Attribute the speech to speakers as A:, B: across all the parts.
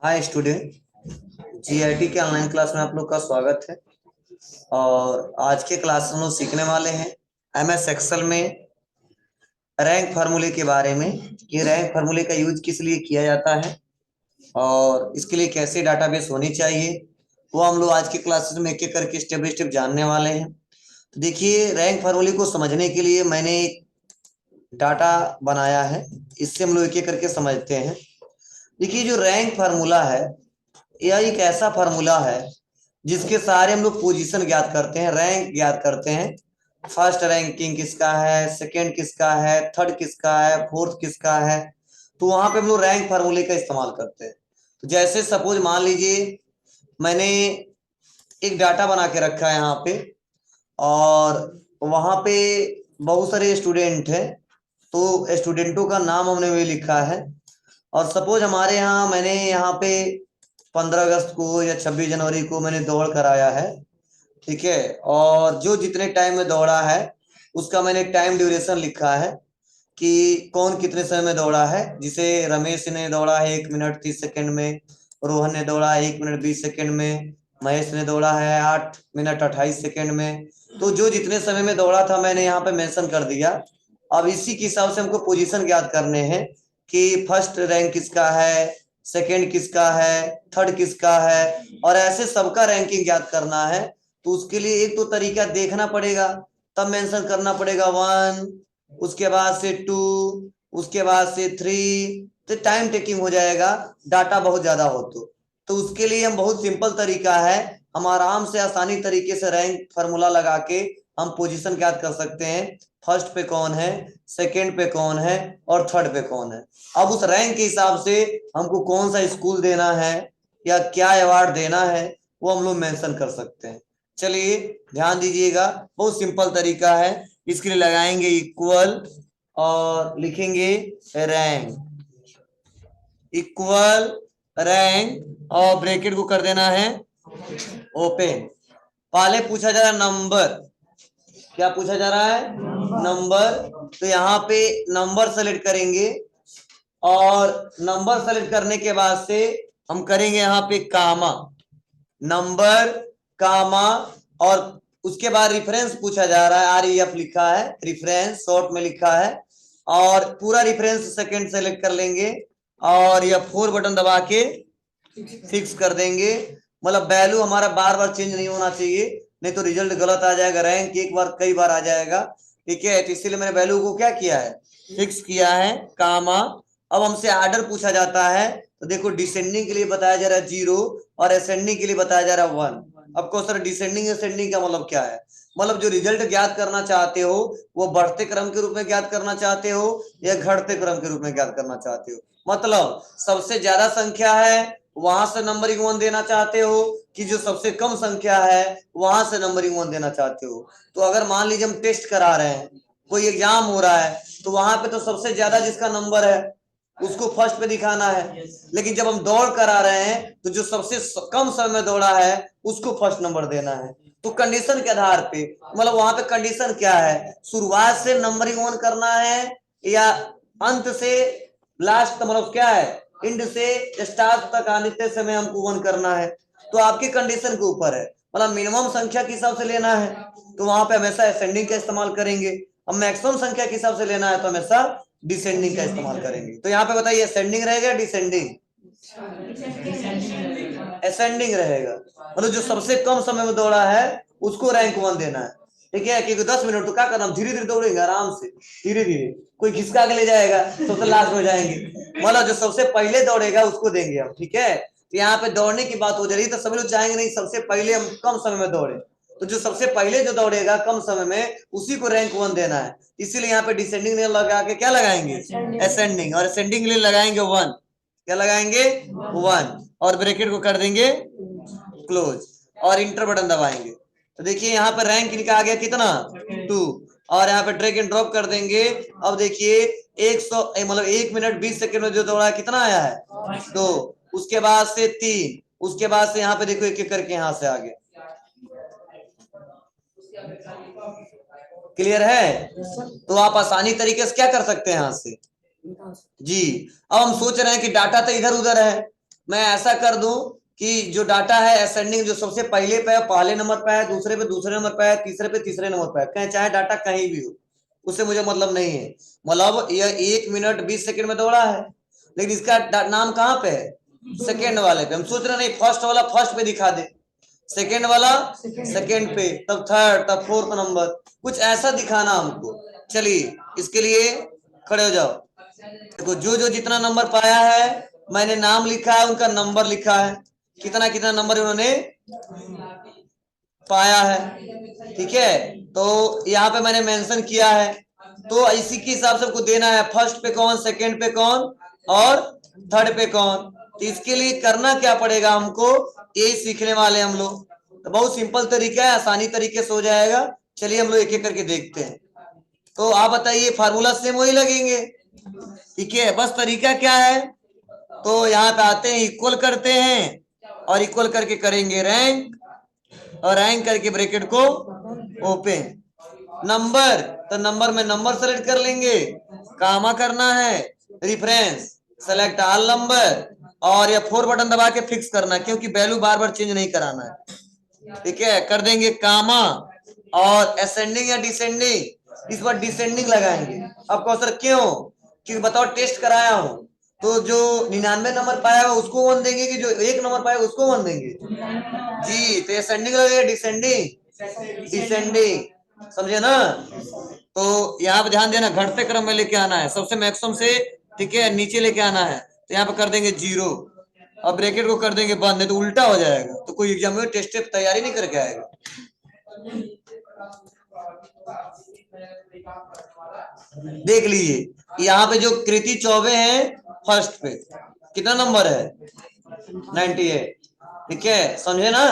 A: Hi student. GIT के online class में आप लोग का स्वागत है। और आज के क्लास में हम लोग सीखने वाले हैं एमएस एक्सेल में रैंक फार्मूले के बारे में कि रैंक फार्मूले का यूज किस लिए किया जाता है और इसके लिए कैसे डाटाबेस होनी चाहिए, वो हम लोग आज के क्लासेस में एक एक करके स्टेप बाय स्टेप जानने वाले हैं। तो देखिए, रैंक फार्मूले को समझने के लिए मैंने एक डाटा बनाया है, इससे हम लोग एक एक करके समझते हैं। देखिए, जो रैंक फार्मूला है यह एक ऐसा फार्मूला है जिसके सारे हम लोग पोजीशन ज्ञात करते हैं, रैंक ज्ञात करते हैं। फर्स्ट रैंकिंग किसका है, सेकंड किसका है, थर्ड किसका है, फोर्थ किसका है। तो वहां पे हम लोग रैंक फार्मूले का इस्तेमाल करते हैं। तो जैसे सपोज मान लीजिए मैंने एक डाटा बना के रखा है यहाँ पे, और वहां पे बहुत सारे स्टूडेंट हैं, तो स्टूडेंटों का नाम हमने भी लिखा है। और सपोज हमारे यहाँ मैंने यहाँ पे 15 अगस्त को या 26 जनवरी को मैंने दौड़ कराया है, ठीक है। और जो जितने टाइम में दौड़ा है उसका मैंने टाइम ड्यूरेशन लिखा है कि कौन कितने समय में दौड़ा है। जिसे रमेश ने दौड़ा है 1 मिनट 30 सेकंड में, रोहन ने दौड़ा है 1 मिनट 20 सेकंड में, महेश ने दौड़ा है 8 मिनट 28 सेकंड में। तो जो जितने समय में दौड़ा था मैंने यहाँ पे मेंशन कर दिया। अब इसी के हिसाब से हमको पोजीशन ज्ञात करने हैं कि फर्स्ट रैंक किसका है, सेकंड किसका है, थर्ड किसका है, और ऐसे सबका रैंकिंग ज्ञात करना है। तो उसके लिए एक तो तरीका देखना पड़ेगा, तब मेंशन करना पड़ेगा 1, उसके बाद से 2, उसके बाद से 3। तो टाइम टेकिंग हो जाएगा, डाटा बहुत ज्यादा हो तो उसके लिए हम बहुत सिंपल तरीका है, हम आराम से आसानी तरीके से रैंक फार्मूला लगा के हम पोजीशन ज्ञात कर सकते हैं। फर्स्ट पे कौन है, सेकंड पे कौन है, और थर्ड पे कौन है। अब उस रैंक के हिसाब से हमको कौन सा स्कूल देना है या क्या अवार्ड देना है वो हम लोग मेंशन कर सकते हैं। चलिए ध्यान दीजिएगा, बहुत सिंपल तरीका है। इसके लिए लगाएंगे इक्वल और लिखेंगे रैंक, इक्वल रैंक, और ब्रैकेट को कर देना है ओपन। पहले पूछा जा रहा है नंबर, क्या पूछा जा रहा है, नंबर। तो यहाँ पे नंबर सेलेक्ट करेंगे, और नंबर सेलेक्ट करने के बाद से हम करेंगे यहाँ पे कामा, नंबर कामा, और उसके बाद रेफरेंस पूछा जा रहा है, आरईएफ लिखा है, रेफरेंस शॉर्ट में लिखा है। और पूरा रेफरेंस सेकंड सेलेक्ट कर लेंगे, और यह 4 बटन दबा के फिक्स कर देंगे। मतलब वैल्यू हमारा बार बार चेंज नहीं होना चाहिए, नहीं तो रिजल्ट गलत आ जाएगा, रैंक एक बार कई बार आ जाएगा, ठीक है। तो इसीलिए मैंने वैल्यू को क्या किया है, फिक्स किया है, कामा। अब हमसे आर्डर पूछा जाता है, तो देखो डिसेंडिंग के लिए बताया जा रहा है 0 और असेंडिंग के लिए बताया जा रहा है 1। अब को सर डिसेंडिंग असेंडिंग का मतलब क्या है, मतलब जो रिजल्ट ज्ञात करना चाहते हो वो बढ़ते क्रम के रूप में ज्ञात करना चाहते हो या घटते क्रम के रूप में ज्ञात करना चाहते हो। मतलब सबसे ज्यादा संख्या है वहां से नंबरिंग 1 देना चाहते हो, कि जो सबसे कम संख्या है वहां से नंबरिंग 1 देना चाहते हो। तो अगर मान लीजिए हम टेस्ट करा रहे हैं, कोई एग्जाम हो रहा है, तो वहां पे तो सबसे ज्यादा जिसका नंबर है उसको फर्स्ट पे दिखाना है। लेकिन जब हम दौड़ करा रहे हैं तो जो सबसे कम समय में दौड़ा है उसको फर्स्ट नंबर देना है। तो कंडीशन के आधार पे, मतलब वहां पे कंडीशन क्या है, शुरुआत से नंबरिंग 1 करना है या अंत से लास्ट, मतलब क्या है, इंड से स्टार्ट तक आने समय हमको 1 करना है। तो आपकी कंडीशन के ऊपर है, मतलब मिनिमम संख्या के हिसाब से लेना है तो वहां पे हमेशा असेंडिंग का इस्तेमाल करेंगे। अब मैक्सिमम संख्या के हिसाब से लेना है तो हमेशा डिसेंडिंग का इस्तेमाल करेंगे। तो यहाँ पे बताइए असेंडिंग रहेगा डिसेंडिंग, असेंडिंग रहेगा। मतलब जो सबसे कम समय में दौड़ा है उसको रैंक 1 देना है, ठीक है। क्योंकि 10 मिनट तो क्या करना, धीरे धीरे दौड़ेंगे, आराम से धीरे धीरे, कोई खिसका के ले जाएगा तो लास्ट में जाएंगे। मतलब जो सबसे पहले दौड़ेगा उसको देंगे हम, ठीक है। तो यहाँ पे दौड़ने की बात हो जा रही है, तो सभी लोग चाहेंगे नहीं सबसे पहले हम कम समय में दौड़े, तो जो सबसे पहले जो दौड़ेगा कम समय में उसी को रैंक 1 देना है। इसीलिए यहाँ पे डिसेंडिंग लगा के क्या लगाएंगे, असेंडिंग, और असेंडिंग लिए लगाएंगे 1, क्या लगाएंगे 1, और ब्रैकेट को कर देंगे क्लोज, और इंटर बटन दबाएंगे। तो देखिए यहाँ पर रैंक इनका आ गया कितना 2, और यहाँ पे ड्रैग एंड ड्रॉप कर देंगे। अब देखिए 100 मतलब 1 मिनट 20 सेकंड में जो दौड़ा कितना आया है 2, उसके बाद से 3, उसके बाद से यहाँ पे देखो एक एक करके यहाँ से आ गया। क्लियर है, तो आप आसानी तरीके से क्या कर सकते हैं यहाँ से जी। अब हम सोच रहे हैं कि डाटा तो इधर उधर है, मैं ऐसा कर दूं कि जो डाटा है असेंडिंग, जो सबसे पहले पे पहले नंबर पे है, दूसरे पे दूसरे नंबर पे है, तीसरे पे तीसरे नंबर पे है, कहीं चाहे डाटा कहीं भी हो, उससे मुझे मतलब नहीं है। मतलब यह 1 मिनट 20 सेकंड में दौड़ा है, लेकिन इसका नाम कहाँ पे है? सेकंड वाले पे। हम सोच रहे नहीं फर्स्ट वाला फर्स्ट पे दिखा दे, सेकंड वाला सेकंड पे, तब थर्ड, तब फोर्थ नंबर, कुछ ऐसा दिखाना हमको। चलिए इसके लिए खड़े हो जाओ। देखो जो जो जितना नंबर पाया है मैंने नाम लिखा है, उनका नंबर लिखा है, कितना कितना नंबर उन्होंने पाया है। ठीक है, तो यहाँ पे मैंने मेंशन किया है, तो इसी के हिसाब से आपको देना है, फर्स्ट पे कौन, सेकंड पे कौन और थर्ड पे कौन। तो इसके लिए करना क्या पड़ेगा हमको, यही सीखने वाले हम लोग। तो बहुत सिंपल तरीका है, आसानी तरीके से हो जाएगा। चलिए हम लोग एक एक करके देखते हैं। तो आप बताइए, फार्मूला सेम वही लगेंगे। ठीक है, बस तरीका क्या है, तो यहाँ पे आते हैं, इक्वल करते हैं और इक्वल करके करेंगे रैंक, और रैंक करके ब्रैकेट को ओपन। नंबर, तो नंबर में नंबर सेलेक्ट कर लेंगे, कामा करना है, रेफरेंस सेलेक्ट ऑल नंबर, और या 4 बटन दबा के फिक्स करना, क्योंकि वैल्यू बार बार चेंज नहीं कराना है। ठीक है, कर देंगे कामा, और असेंडिंग या डिसेंडिंग, इस बार डिसेंडिंग लगाएंगे। अब कहो सर क्यों, क्योंकि बताओ टेस्ट कराया हूं, तो जो 99 नंबर पाया हुआ उसको 1 देंगे, कि जो 1 नंबर पाया उसको 1 देंगे जी। तो असेंडिंग लगेगा डिसेंडिंग, डिसेंडिंग, समझे ना। तो यहाँ पे ध्यान देना, घटते क्रम में लेके आना है, सबसे मैक्सिमम से ठीक है नीचे लेके आना है। तो यहाँ पे कर देंगे 0, अब ब्रैकेट को कर देंगे बंद, नहीं तो उल्टा हो जाएगा, तो कोई एग्जाम में टेस्ट तैयारी नहीं करके आएगा। देख लीजिए यहाँ पे जो कृति चौबे है फर्स्ट पे, कितना नंबर है, 98। ठीक है, समझे ना।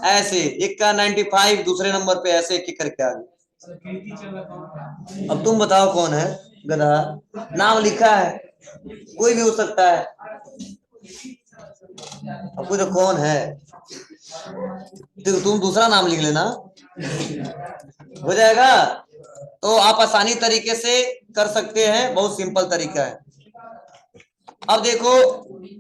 A: ऐसे एक का 95 दूसरे नंबर पे, ऐसे एक एक करके आगे। अब तुम बताओ कौन है गधा, नाम लिखा है, कोई भी हो सकता है, अब कोई तो कौन है, तो तुम दूसरा नाम लिख लेना, हो जाएगा। तो आप आसानी तरीके से कर सकते हैं, बहुत सिंपल तरीका है। अब देखो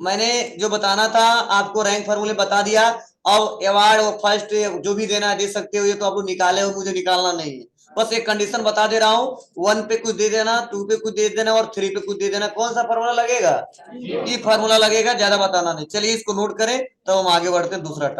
A: मैंने जो बताना था आपको, रैंक फार्मूले बता दिया। अब अवार्ड और फर्स्ट जो भी देना है दे सकते हो, ये तो आप लोग निकाले हो, मुझे निकालना नहीं है। बस एक कंडीशन बता दे रहा हूँ, 1 पे कुछ दे देना, 2 पे कुछ दे देना और 3 पे कुछ दे देना। कौन सा फार्मूला लगेगा, ये फार्मूला लगेगा, ज्यादा बताना नहीं। चलिए इसको नोट करें, तब हम आगे बढ़ते हैं दूसरा।